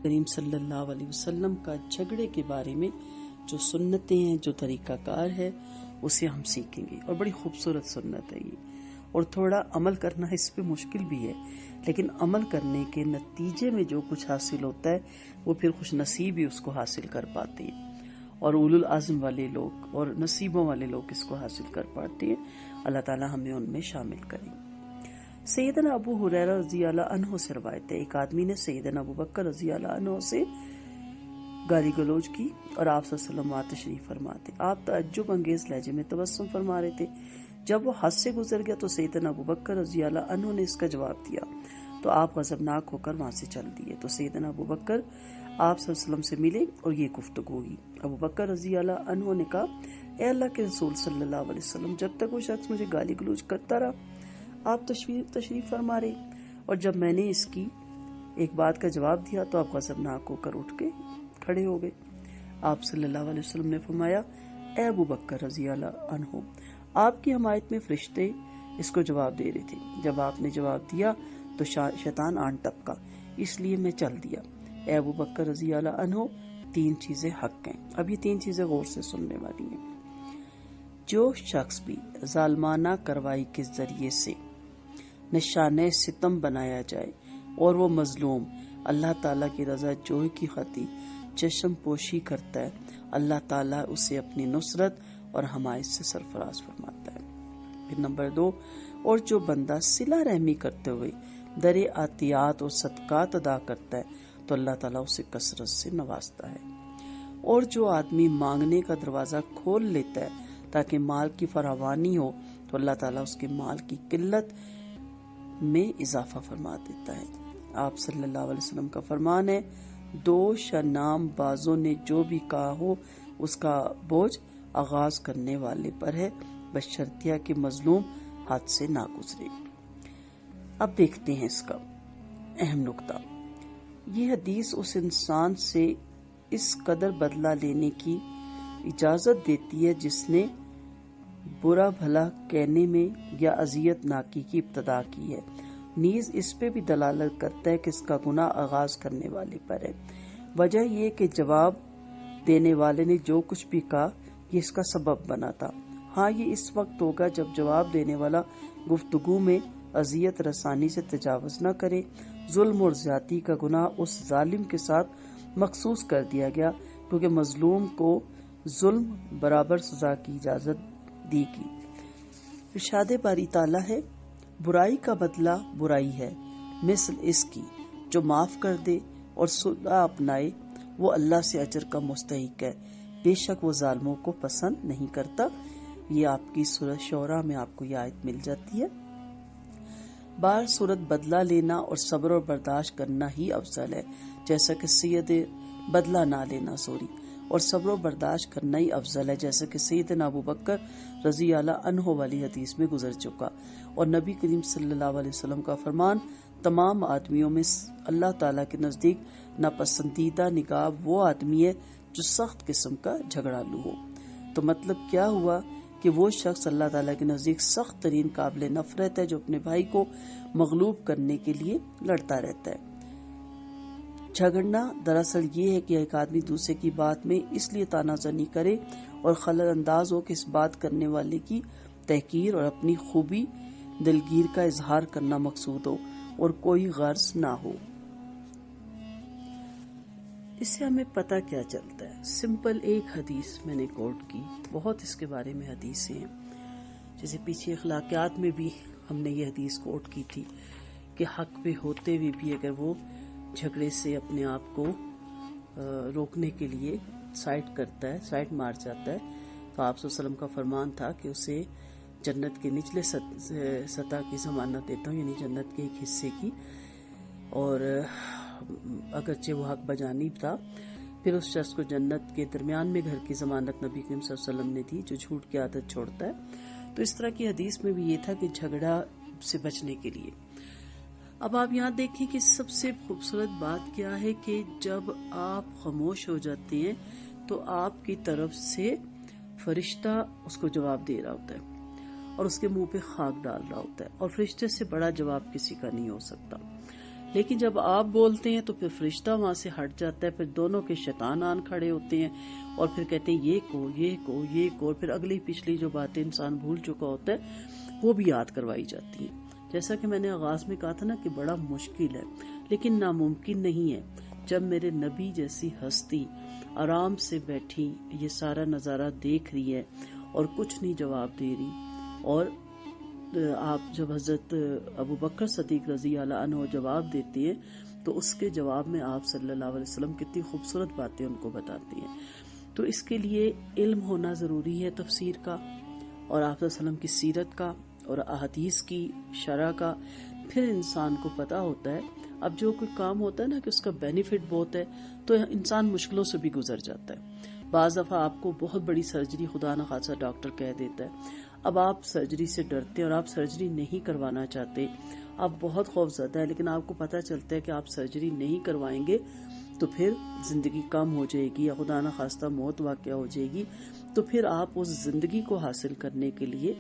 کریم صلی اللہ علیہ وسلم کا جھگڑے کے بارے میں جو سنتیں ہیں، جو طریقہ کار ہے، اسے ہم سیکھیں گے. اور بڑی خوبصورت سنت ہے یہ، اور تھوڑا عمل کرنا اس پہ مشکل بھی ہے، لیکن عمل کرنے کے نتیجے میں جو کچھ حاصل ہوتا ہے وہ پھر خوش نصیب ہی اس کو حاصل کر پاتے ہیں، اور اولو العزم والے لوگ اور نصیبوں والے لوگ اس کو حاصل کر پاتے ہیں. اللہ تعالی ہمیں ان میں شامل کریں. سیدنا ابو ہریرہ رضی اللہ عنہ سے روایت ہے، ایک آدمی نے سیدنا ابو بکر رضی اللہ عنہ سے گالی گلوچ کی اور آپ صلی اللہ علیہ وسلم وہاں تشریف فرما تھے. آپ تعجب انگیز لہجے میں تبسم فرما رہے تھے. جب وہ حد سے گزر گیا تو سیدنا ابو بکر رضی اللہ عنہ نے اس کا جواب دیا تو آپ غضبناک ہو کر وہاں سے چل دیے. تو سیدنا ابو بکر آپ صلی اللہ علیہ وسلم سے ملے اور یہ گفتگو ہوئی. ابو بکر رضی اللہ عنہ نے کہا، اے اللہ کے رسول صلی اللہ علیہ وسلم، جب تک وہ شخص مجھے گالی گلوچ کرتا رہا آپ تشریف فرما رہے، اور جب میں نے اس کی ایک بات کا جواب دیا تو آپ غضبناک ہو کر اٹھ کے کھڑے ہو گئے. آپ صلی اللہ علیہ وسلم نے فرمایا، اے ابو بکر رضی اللہ عنہ، آپ کی حمایت میں فرشتے اس کو جواب دے رہے تھے. جب آپ نے جواب دیا تو شیطان آن ٹپکا، اس لیے میں چل دیا. اے ابو بکر رضی اللہ عنہ، 3 چیزیں حق ہیں. اب یہ 3 چیزیں غور سے سننے والی ہیں. جو شخص بھی ظالمانہ کارروائی کے ذریعے سے نشانِ ستم بنایا جائے اور وہ مظلوم اللہ تعالیٰ کی رضا جوئی کی خاطر چشم پوشی کرتا ہے، اللہ تعالیٰ اسے اپنی نصرت اور حمایت سے سرفراز فرماتا ہے. پھر نمبر 2، اور جو بندہ صلہ رحمی کرتے ہوئے در عطیات اور صدقات ادا کرتا ہے تو اللہ تعالیٰ اسے کثرت سے نوازتا ہے. اور جو آدمی مانگنے کا دروازہ کھول لیتا ہے تاکہ مال کی فراوانی ہو تو اللہ تعالیٰ اس کے مال کی قلت میں اضافہ فرما دیتا ہے. آپ صلی اللہ علیہ وسلم کا فرمان ہے، 2 نام بازوں نے جو بھی کہا ہو اس کا بوجھ آغاز کرنے والے پر ہے، بشرطیہ کہ مظلوم ہاتھ سے نہ گزرے. اب دیکھتے ہیں اس کا اہم نقطہ. یہ حدیث اس انسان سے اس قدر بدلہ لینے کی اجازت دیتی ہے جس نے برا بھلا کہنے میں یا اذیت ناکی کی ابتدا کی ہے، نیز اس پہ بھی دلالت کرتا ہے کہ اس کا گناہ آغاز کرنے والے پر ہے. وجہ یہ کہ جواب دینے والے نے جو کچھ بھی کہا یہ اس کا سبب بنا تھا. ہاں، یہ اس وقت ہوگا جب جواب دینے والا گفتگو میں اذیت رسانی سے تجاوز نہ کرے. ظلم اور زیادتی کا گناہ اس ظالم کے ساتھ مخصوص کر دیا گیا کیونکہ مظلوم کو ظلم برابر سزا کی اجازت دی گئی. ارشاد باری تعالیٰ ہے، برائی کا بدلہ برائی ہے مثل اس کی جو معاف کر دے اور صلح اپنائے، وہ اللہ سے اجر کا مستحق ہے، بے شک وہ ظالموں کو پسند نہیں کرتا. یہ آپ کی سورۃ شعراء میں آپ کو یہ آیت مل جاتی ہے. بار صورت بدلہ لینا اور صبر اور برداشت کرنا ہی افضل ہے، جیسا کہ بدلہ نہ لینا اور صبر و برداشت کرنا ہی افضل ہے، جیسا کہ سیدنا ابو بکر رضی اللہ عنہ والی حدیث میں گزر چکا. اور نبی کریم صلی اللہ علیہ وسلم کا فرمان، تمام آدمیوں میں اللہ تعالیٰ کے نزدیک ناپسندیدہ نگاہ وہ آدمی ہے جو سخت قسم کا جھگڑالو ہو. تو مطلب کیا ہوا کہ وہ شخص اللہ تعالیٰ کے نزدیک سخت ترین قابل نفرت ہے جو اپنے بھائی کو مغلوب کرنے کے لیے لڑتا رہتا ہے. جھگڑنا دراصل یہ ہے کہ ایک آدمی دوسرے کی بات میں اس لیے تانازنی کرے اور خلل انداز ہو کہ اس بات کرنے والے کی تحقیر اور اپنی خوبی دلگیر کا اظہار کرنا مقصود ہو اور کوئی غرض نہ ہو. اس سے ہمیں پتہ کیا چلتا ہے؟ سمپل ایک حدیث میں نے کوٹ کی، بہت اس کے بارے میں حدیثیں ہیں. جیسے پیچھے اخلاقیات میں بھی ہم نے یہ حدیث کوٹ کی تھی کہ حق پہ ہوتے ہوئے بھی اگر وہ جھگڑے سے اپنے آپ کو روکنے کے لیے سائڈ مار جاتا ہے تو آپ صلی اللہ علیہ وسلم کا فرمان تھا کہ اسے جنت کے نچلے سطح کی ضمانت دیتا ہوں، یعنی جنت کے ایک حصے کی. اور اگرچہ وہ حق بجانب تھا، پھر اس شخص کو جنت کے درمیان میں گھر کی ضمانت نبی کریم صلی اللہ علیہ وسلم نے دی جو جھوٹ کی عادت چھوڑتا ہے. تو اس طرح کی حدیث میں بھی یہ تھا کہ جھگڑا سے بچنے کے لیے. اب آپ یہاں دیکھیں کہ سب سے خوبصورت بات کیا ہے کہ جب آپ خاموش ہو جاتے ہیں تو آپ کی طرف سے فرشتہ اس کو جواب دے رہا ہوتا ہے اور اس کے منہ پہ خاک ڈال رہا ہوتا ہے، اور فرشتے سے بڑا جواب کسی کا نہیں ہو سکتا. لیکن جب آپ بولتے ہیں تو پھر فرشتہ وہاں سے ہٹ جاتا ہے، پھر دونوں کے شیطان آن کھڑے ہوتے ہیں اور پھر کہتے ہیں یہ کو یہ کو یہ کو، اور پھر اگلی پچھلی جو باتیں انسان بھول چکا ہوتا ہے وہ بھی یاد کروائی جاتی ہیں۔ جیسا کہ میں نے آغاز میں کہا تھا نا کہ بڑا مشکل ہے لیکن ناممکن نہیں ہے۔ جب میرے نبی جیسی ہستی آرام سے بیٹھی یہ سارا نظارہ دیکھ رہی ہے اور کچھ نہیں جواب دے رہی، اور آپ جب حضرت ابو بکر صدیق رضی اللہ عنہ جواب دیتے ہیں تو اس کے جواب میں آپ صلی اللہ علیہ وسلم کتنی خوبصورت باتیں ان کو بتاتی ہیں۔ تو اس کے لیے علم ہونا ضروری ہے تفسیر کا، اور آپ صلی اللہ علیہ وسلم کی سیرت کا اور احادیث کی شرح کا، پھر انسان کو پتا ہوتا ہے۔ اب جو کوئی کام ہوتا ہے نا کہ اس کا بینیفٹ بہت ہے تو انسان مشکلوں سے بھی گزر جاتا ہے۔ بعض دفعہ آپ کو بہت بڑی سرجری خدا نہ خاصا ڈاکٹر کہہ دیتا ہے، اب آپ سرجری سے ڈرتے اور آپ سرجری نہیں کروانا چاہتے، آپ بہت خوف زدہ ہے، لیکن آپ کو پتہ چلتا ہے کہ آپ سرجری نہیں کروائیں گے تو پھر زندگی کم ہو جائے گی یا خدا نہ خواستہ موت واقع ہو جائے گی، تو پھر آپ اس زندگی کو حاصل کرنے کے لیے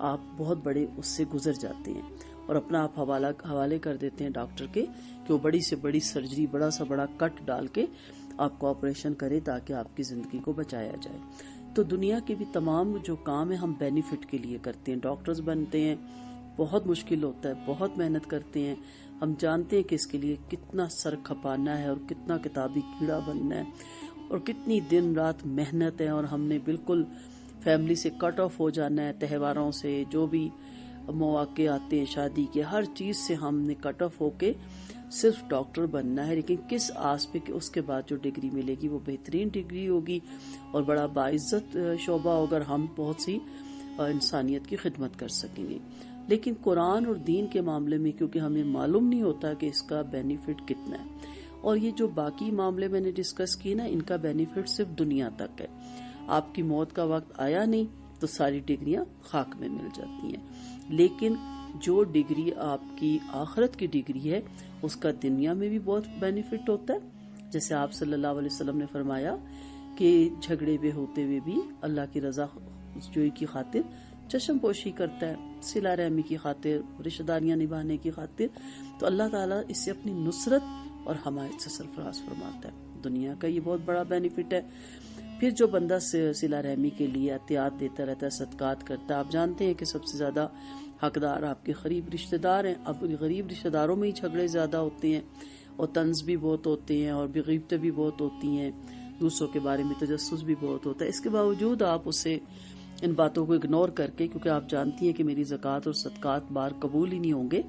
آپ بہت بڑے اس سے گزر جاتے ہیں اور اپنا آپ حوالے کر دیتے ہیں ڈاکٹر کے کہ وہ بڑی سے بڑی سرجری، بڑا سا بڑا کٹ ڈال کے آپ کو آپریشن کرے تاکہ آپ کی زندگی کو بچایا جائے۔ تو دنیا کے بھی تمام جو کام ہیں ہم بینیفٹ کے لیے کرتے ہیں۔ ڈاکٹرز بنتے ہیں، بہت مشکل ہوتا ہے، بہت محنت کرتے ہیں، ہم جانتے ہیں کہ اس کے لیے کتنا سر کھپانا ہے اور کتنا کتابی کیڑا بننا ہے اور کتنی دن رات محنت ہے، اور ہم نے بالکل فیملی سے کٹ آف ہو جانا ہے، تہواروں سے، جو بھی مواقع آتے ہیں شادی کے، ہر چیز سے ہم نے کٹ آف ہو کے صرف ڈاکٹر بننا ہے۔ لیکن کس آس پہ کہ اس کے بعد جو ڈگری ملے گی وہ بہترین ڈگری ہوگی اور بڑا باعزت شعبہ ہوگا، اور ہم بہت سی انسانیت کی خدمت کر سکیں گے۔ لیکن قرآن اور دین کے معاملے میں کیونکہ ہمیں معلوم نہیں ہوتا کہ اس کا بینیفٹ کتنا ہے، اور یہ جو باقی معاملے میں نے ڈسکس کیے نا، ان کا بینیفٹ صرف دنیا تک ہے۔ آپ کی موت کا وقت آیا نہیں تو ساری ڈگریاں خاک میں مل جاتی ہیں، لیکن جو ڈگری آپ کی آخرت کی ڈگری ہے اس کا دنیا میں بھی بہت بینیفٹ ہوتا ہے۔ جیسے آپ صلی اللہ علیہ وسلم نے فرمایا کہ جھگڑے میں ہوتے ہوئے بھی اللہ کی رضا جوئی کی خاطر چشم پوشی کرتا ہے، صلہ رحمی کی خاطر، رشتہ داریاں نبھانے کی خاطر، تو اللہ تعالیٰ اس سے اپنی نصرت اور حمایت سے سرفراز فرماتا ہے۔ دنیا کا یہ بہت بڑا بینیفٹ ہے۔ پھر جو بندہ صلہ رحمی کے لیے احتیاط دیتا رہتا ہے، صدقات کرتا ہے، آپ جانتے ہیں کہ سب سے زیادہ حقدار آپ کے قریب رشتہ دار ہیں۔ اب غریب رشتہ داروں میں ہی جھگڑے زیادہ ہوتے ہیں اور طنز بھی بہت ہوتے ہیں اور غیبتیں بھی بہت ہوتی ہیں، دوسروں کے بارے میں تجسس بھی بہت ہوتا ہے۔ اس کے باوجود آپ اسے ان باتوں کو اگنور کر کے، کیونکہ آپ جانتی ہیں کہ میری زکوٰۃ اور صدقات بار قبول ہی نہیں ہوں گے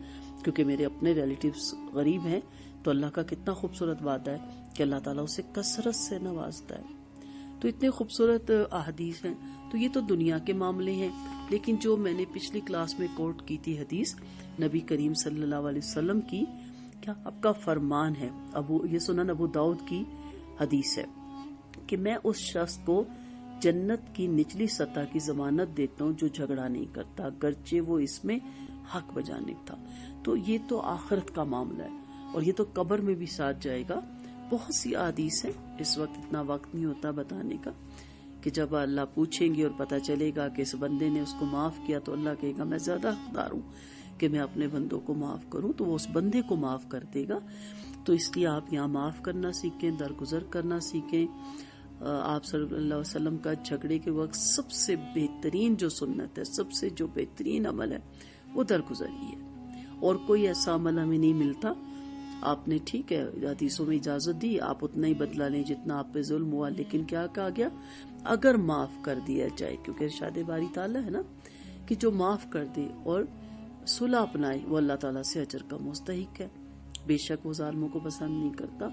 کیونکہ میرے اپنے ریلیٹیوز غریب ہیں، تو اللہ کا کتنا خوبصورت وعدہ ہے کہ اللہ تعالیٰ اسے کثرت سے نوازتا ہے۔ تو اتنے خوبصورت احادیث ہیں۔ تو یہ تو دنیا کے معاملے ہیں، لیکن جو میں نے پچھلی کلاس میں کوٹ کی تھی حدیث نبی کریم صلی اللہ علیہ وسلم کی، کیا آپ کا فرمان ہے، یہ سنن ابو داؤد کی حدیث ہے کہ میں اس شخص کو جنت کی نچلی سطح کی ضمانت دیتا ہوں جو جھگڑا نہیں کرتا، گرچہ وہ اس میں حق بجانب تھا۔ تو یہ تو آخرت کا معاملہ ہے اور یہ تو قبر میں بھی ساتھ جائے گا۔ بہت سی احادیث ہیں، اس وقت اتنا وقت نہیں ہوتا بتانے کا، کہ جب اللہ پوچھیں گے اور پتہ چلے گا کہ اس بندے نے اس کو معاف کیا تو اللہ کہے گا میں زیادہ حقدار ہوں کہ میں اپنے بندوں کو معاف کروں، تو وہ اس بندے کو معاف کر دے گا۔ تو اس لیے آپ یہاں معاف کرنا سیکھیں، درگزر کرنا سیکھیں۔ آپ صلی اللہ علیہ وسلم کا جھگڑے کے وقت سب سے بہترین جو سنت ہے، سب سے جو بہترین عمل ہے وہ درگزر ہی ہے، اور کوئی ایسا عمل ہمیں نہیں ملتا۔ آپ نے ٹھیک ہے حدیثوں میں اجازت دی آپ اتنا ہی بدلہ لیں جتنا آپ پہ ظلم ہوا، لیکن کیا کہا گیا؟ اگر معاف کر دیا جائے، کیونکہ ارشاد باری تعالیٰ ہے نا کہ جو معاف کر دے اور صلح اپنائے وہ اللہ تعالیٰ سے اجر کا مستحق ہے، بے شک وہ ظالموں کو پسند نہیں کرتا۔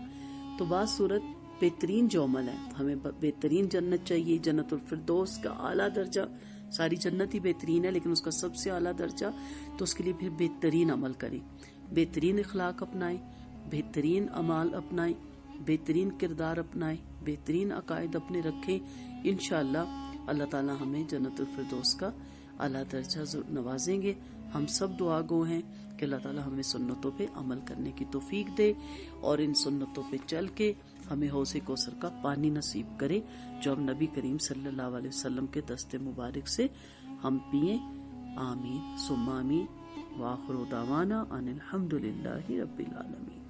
تو بعض صورت بہترین جو عمل ہے، ہمیں بہترین جنت چاہیے، جنت الفردوس کا اعلیٰ درجہ، ساری جنت ہی بہترین ہے لیکن اس کا سب سے اعلیٰ درجہ، تو اس کے لیے پھر بہترین عمل کریں، بہترین اخلاق اپنائیں، بہترین اعمال اپنائیں، بہترین کردار اپنائیں، بہترین عقائد اپنے رکھیں۔ انشاءاللہ اللہ تعالیٰ ہمیں جنت الفردوس کا اعلیٰ درجہ نوازیں گے۔ ہم سب دعا گو ہیں کہ اللہ تعالیٰ ہمیں سنتوں پہ عمل کرنے کی توفیق دے اور ان سنتوں پہ چل کے ہمیں حوض کوثر کا پانی نصیب کرے جو ہم نبی کریم صلی اللہ علیہ وسلم کے دست مبارک سے ہم پئیں۔ آمین ثم آمین، وآخر دعوانا ان الحمد للہ رب العالمین۔